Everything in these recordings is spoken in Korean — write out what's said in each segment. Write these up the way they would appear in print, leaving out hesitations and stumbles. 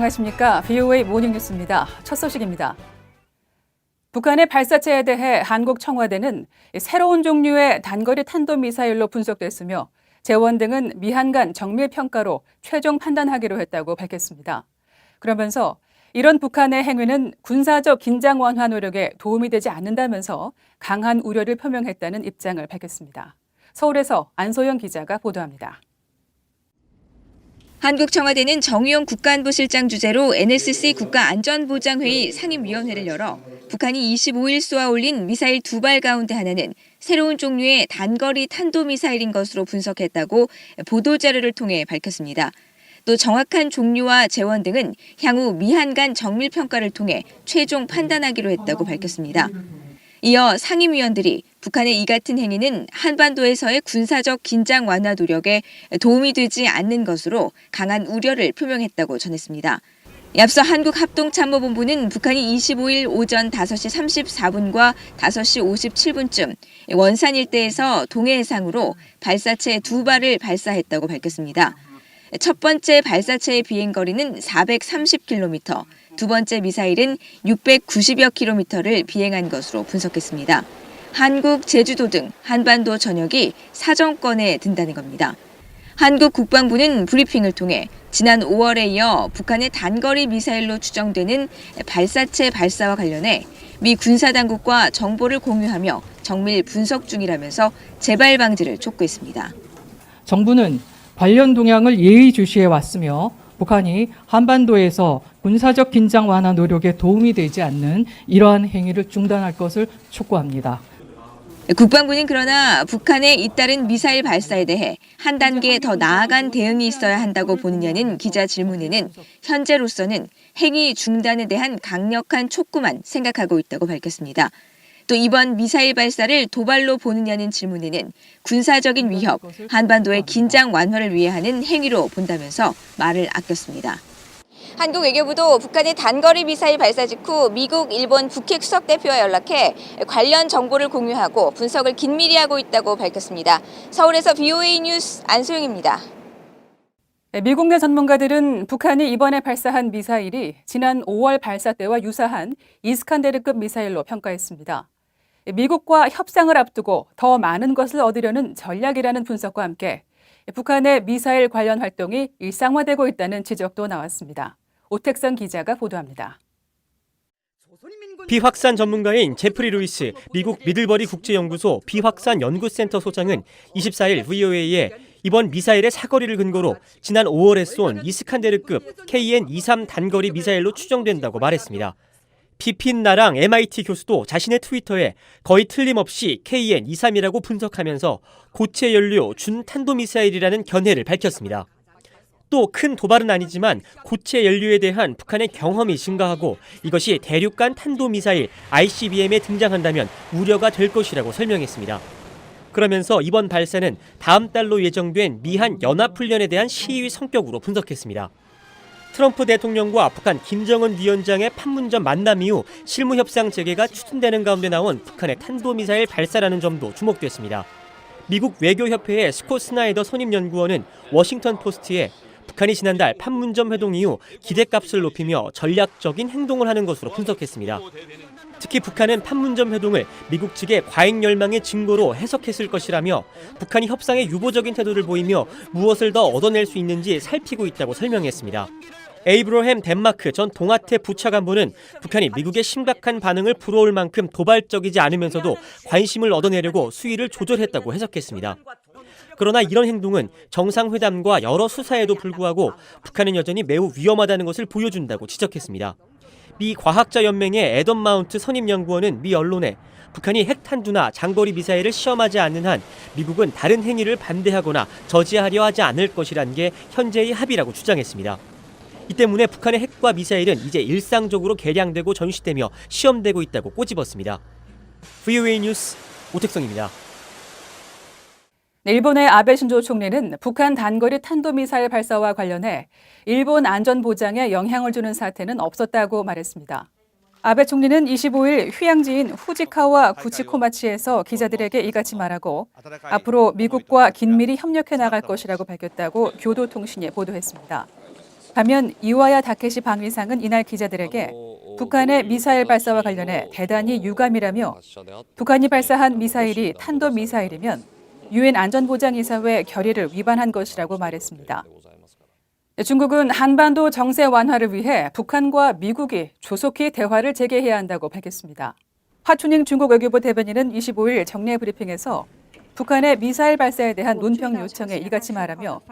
안녕하십니까. VOA 모닝뉴스입니다. 첫 소식입니다. 북한의 발사체에 대해 한국 청와대는 새로운 종류의 단거리 탄도미사일로 분석됐으며 재원 등은 미한 정밀 평가로 최종 판단하기로 했다고 밝혔습니다. 그러면서 이런 북한의 행위는 군사적 긴장 완화 노력에 도움이 되지 않는다면서 강한 우려를 표명했다는 입장을 밝혔습니다. 서울에서 안소영 기자가 보도합니다. 한국 청와대는 정의용 국가안보실장 주재로 NSC 국가안전보장회의 상임위원회를 열어 북한이 25일 쏘아 올린 미사일 2발 가운데 하나는 새로운 종류의 단거리 탄도미사일인 것으로 분석했다고 보도자료를 통해 밝혔습니다. 또 정확한 종류와 재원 등은 향후 미한 간 정밀평가를 통해 최종 판단하기로 했다고 밝혔습니다. 이어 상임위원들이 북한의 이 같은 행위는 한반도에서의 군사적 긴장 완화 노력에 도움이 되지 않는 것으로 강한 우려를 표명했다고 전했습니다. 앞서 한국합동참모본부는 북한이 25일 오전 5시 34분과 5시 57분쯤 원산 일대에서 동해 해상으로 발사체 2발을 발사했다고 밝혔습니다. 첫 번째 발사체의 비행거리는 430km, 두 번째 미사일은 690여 킬로미터를 비행한 것으로 분석했습니다. 한국, 제주도 등 한반도 전역이 사정권에 든다는 겁니다. 한국 국방부는 브리핑을 통해 지난 5월에 이어 북한의 단거리 미사일로 추정되는 발사체 발사와 관련해 미 군사당국과 정보를 공유하며 정밀 분석 중이라면서 재발 방지를 촉구했습니다. 정부는 관련 동향을 예의주시해 왔으며 북한이 한반도에서 군사적 긴장 완화 노력에 도움이 되지 않는 이러한 행위를 중단할 것을 촉구합니다. 국방부는 그러나 북한의 잇따른 미사일 발사에 대해 한 단계 더 나아간 대응이 있어야 한다고 보느냐는 기자 질문에는 현재로서는 행위 중단에 대한 강력한 촉구만 생각하고 있다고 밝혔습니다. 또 이번 미사일 발사를 도발로 보느냐는 질문에는 군사적인 위협, 한반도의 긴장 완화를 위해 하는 행위로 본다면서 말을 아꼈습니다. 한국 외교부도 북한의 단거리 미사일 발사 직후 미국, 일본 북핵 수석대표와 연락해 관련 정보를 공유하고 분석을 긴밀히 하고 있다고 밝혔습니다. 서울에서 VOA 뉴스 안소영입니다. 미국 내 전문가들은 북한이 이번에 발사한 미사일이 지난 5월 발사 때와 유사한 이스칸데르급 미사일로 평가했습니다. 미국과 협상을 앞두고 더 많은 것을 얻으려는 전략이라는 분석과 함께 북한의 미사일 관련 활동이 일상화되고 있다는 지적도 나왔습니다. 오택선 기자가 보도합니다. 비확산 전문가인 제프리 루이스 미국 미들버리 국제연구소 비확산 연구센터 소장은 24일 VOA에 이번 미사일의 사거리를 근거로 지난 5월에 쏜 이스칸데르급 KN-23 단거리 미사일로 추정된다고 말했습니다. 피핀 나랑 MIT 교수도 자신의 트위터에 거의 틀림없이 KN-23이라고 분석하면서 고체 연료 준탄도미사일이라는 견해를 밝혔습니다. 또 큰 도발은 아니지만 고체 연료에 대한 북한의 경험이 증가하고 이것이 대륙간 탄도미사일 ICBM에 등장한다면 우려가 될 것이라고 설명했습니다. 그러면서 이번 발사는 다음 달로 예정된 미한 연합훈련에 대한 시위 성격으로 분석했습니다. 트럼프 대통령과 북한 김정은 위원장의 판문점 만남 이후 실무협상 재개가 추진되는 가운데 나온 북한의 탄도미사일 발사라는 점도 주목됐습니다. 미국 외교협회의 스콧 스나이더 선임연구원은 워싱턴 포스트에 북한이 지난달 판문점 회동 이후 기대값을 높이며 전략적인 행동을 하는 것으로 분석했습니다. 특히 북한은 판문점 회동을 미국 측의 과잉 열망의 증거로 해석했을 것이라며 북한이 협상에 유보적인 태도를 보이며 무엇을 더 얻어낼 수 있는지 살피고 있다고 설명했습니다. 에이브러햄 덴마크 전 동아태 부차관보는 북한이 미국의 심각한 반응을 불어올 만큼 도발적이지 않으면서도 관심을 얻어내려고 수위를 조절했다고 해석했습니다. 그러나 이런 행동은 정상회담과 여러 수사에도 불구하고 북한은 여전히 매우 위험하다는 것을 보여준다고 지적했습니다. 미 과학자연맹의 애덤 마운트 선임연구원은 미 언론에 북한이 핵탄두나 장거리 미사일을 시험하지 않는 한 미국은 다른 행위를 반대하거나 저지하려 하지 않을 것이라는 게 현재의 합의라고 주장했습니다. 이 때문에 북한의 핵과 미사일은 이제 일상적으로 개량되고 전시되며 시험되고 있다고 꼬집었습니다. VOA 뉴스 오택성입니다. 일본의 아베 신조 총리는 북한 단거리 탄도미사일 발사와 관련해 일본 안전보장에 영향을 주는 사태는 없었다고 말했습니다. 아베 총리는 25일 휴양지인 후지카와 구치코마치에서 기자들에게 이같이 말하고 앞으로 미국과 긴밀히 협력해 나갈 것이라고 밝혔다고 교도통신이 보도했습니다. 반면 이와야 다케시 방위상은 이날 기자들에게 북한의 미사일 발사와 관련해 대단히 유감이라며 북한이 발사한 미사일이 탄도미사일이면 유엔 안전보장이사회 결의를 위반한 것이라고 말했습니다. 중국은 한반도 정세 완화를 위해 북한과 미국이 조속히 대화를 재개해야 한다고 밝혔습니다. 화춘잉 중국 외교부 대변인은 25일 정례 브리핑에서 북한의 미사일 발사에 대한 논평 요청에 이같이 말하며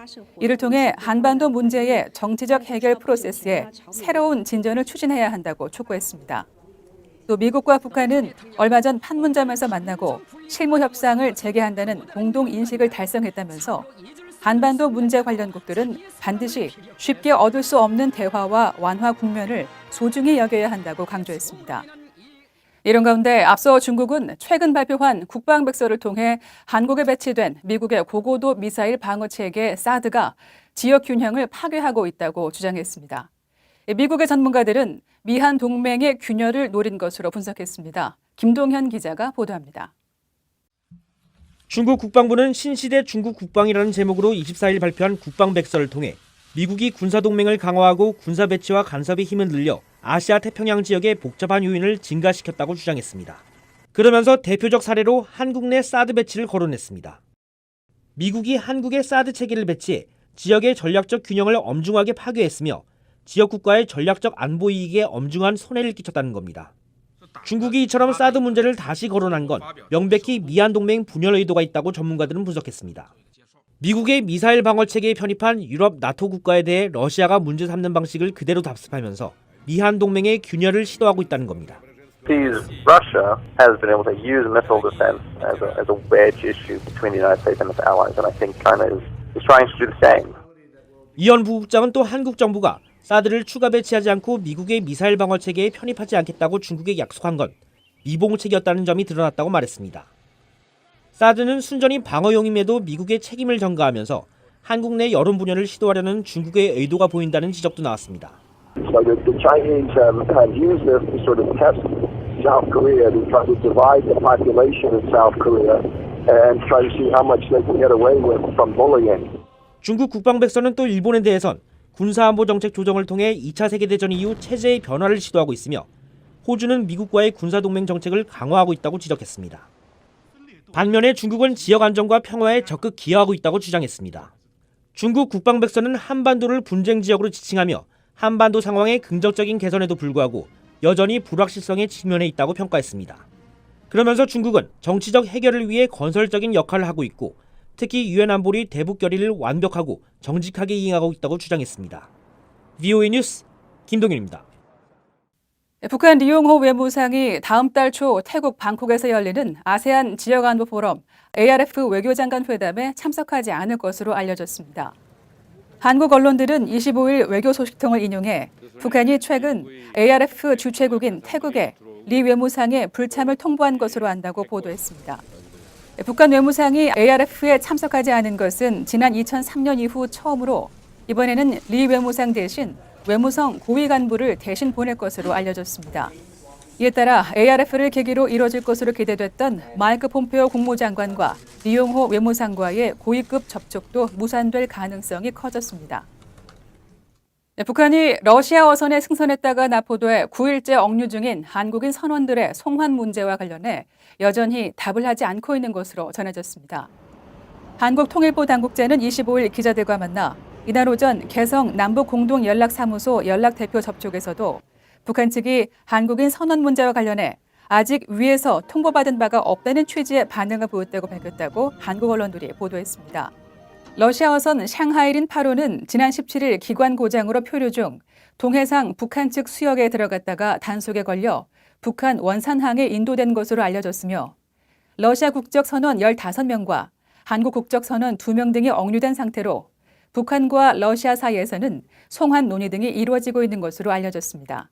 이를 통해 한반도 문제의 정치적 해결 프로세스에 새로운 진전을 추진해야 한다고 촉구했습니다. 또 미국과 북한은 얼마 전 판문점에서 만나고 실무 협상을 재개한다는 공동 인식을 달성했다면서 한반도 문제 관련국들은 반드시 쉽게 얻을 수 없는 대화와 완화 국면을 소중히 여겨야 한다고 강조했습니다. 이런 가운데 앞서 중국은 최근 발표한 국방백서를 통해 한국에 배치된 미국의 고고도 미사일 방어체계 사드가 지역 균형을 파괴하고 있다고 주장했습니다. 미국의 전문가들은 미한 동맹의 균열을 노린 것으로 분석했습니다. 김동현 기자가 보도합니다. 중국 국방부는 신시대 중국 국방이라는 제목으로 24일 발표한 국방백서를 통해 미국이 군사동맹을 강화하고 군사 배치와 간섭의 힘을 늘려 아시아 태평양 지역의 복잡한 요인을 증가시켰다고 주장했습니다. 그러면서 대표적 사례로 한국 내 사드 배치를 거론했습니다. 미국이 한국의 사드 체계를 배치해 지역의 전략적 균형을 엄중하게 파괴했으며 지역 국가의 전략적 안보 이익에 엄중한 손해를 끼쳤다는 겁니다. 중국이 이처럼 사드 문제를 다시 거론한 건 명백히 미한 동맹 분열 의도가 있다고 전문가들은 분석했습니다. 미국의 미사일 방어 체계에 편입한 유럽 나토 국가에 대해 러시아가 문제 삼는 방식을 그대로 답습하면서 미한 동맹의 균열을 시도하고 있다는 겁니다. Russia has been able to use missile defense as a wedge issue between the United States and its allies, and I think China is trying to do the same. 이현 부국장은 또 한국 정부가 사드를 추가 배치하지 않고 미국의 미사일 방어 체계에 편입하지 않겠다고 중국에 약속한 건 미봉책이었다는 점이 드러났다고 말했습니다. 사드는 순전히 방어용임에도 미국의 책임을 전가하면서 한국 내 여론 분열을 시도하려는 중국의 의도가 보인다는 지적도 나왔습니다. So the Chinese have used this to sort of test South Korea, to try to divide the population of South Korea and try to see how much they can get away with from bullying. 중국 국방백서는 또 일본에 대해선 군사안보 정책 조정을 통해 2차 세계대전 이후 체제의 변화를 시도하고 있으며 호주는 미국과의 군사동맹 정책을 강화하고 있다고 지적했습니다. 반면에 중국은 지역 안정과 평화에 적극 기여하고 있다고 주장했습니다. 중국 국방백서는 한반도를 분쟁 지역으로 지칭하며 한반도 상황의 긍정적인 개선에도 불구하고 여전히 불확실성에 직면해 있다고 평가했습니다. 그러면서 중국은 정치적 해결을 위해 건설적인 역할을 하고 있고 특히 유엔 안보리 대북 결의를 완벽하고 정직하게 이행하고 있다고 주장했습니다. VOA 뉴스 김동윤입니다. 북한 리용호 외무상이 다음 달 초 태국 방콕에서 열리는 아세안 지역안보 포럼 ARF 외교장관 회담에 참석하지 않을 것으로 알려졌습니다. 한국 언론들은 25일 외교 소식통을 인용해 북한이 최근 ARF 주최국인 태국에 리 외무상의 불참을 통보한 것으로 안다고 보도했습니다. 북한 외무상이 ARF에 참석하지 않은 것은 지난 2003년 이후 처음으로 이번에는 리 외무상 대신 외무성 고위 간부를 대신 보낼 것으로 알려졌습니다. 이에 따라 ARF를 계기로 이뤄질 것으로 기대됐던 마이크 폼페오 국무장관과 리용호 외무상과의 고위급 접촉도 무산될 가능성이 커졌습니다. 북한이 러시아 어선에 승선했다가 납포돼 9일째 억류 중인 한국인 선원들의 송환 문제와 관련해 여전히 답을 하지 않고 있는 것으로 전해졌습니다. 한국통일부 당국자는 25일 기자들과 만나 이날 오전 개성 남북공동연락사무소 연락대표 접촉에서도 북한 측이 한국인 선원 문제와 관련해 아직 위에서 통보받은 바가 없다는 취지의 반응을 보였다고 밝혔다고 한국 언론들이 보도했습니다. 러시아 어선 샹하이린 8호는 지난 17일 기관 고장으로 표류 중 동해상 북한 측 수역에 들어갔다가 단속에 걸려 북한 원산항에 인도된 것으로 알려졌으며 러시아 국적 선원 15명과 한국 국적 선원 2명 등이 억류된 상태로 북한과 러시아 사이에서는 송환 논의 등이 이루어지고 있는 것으로 알려졌습니다.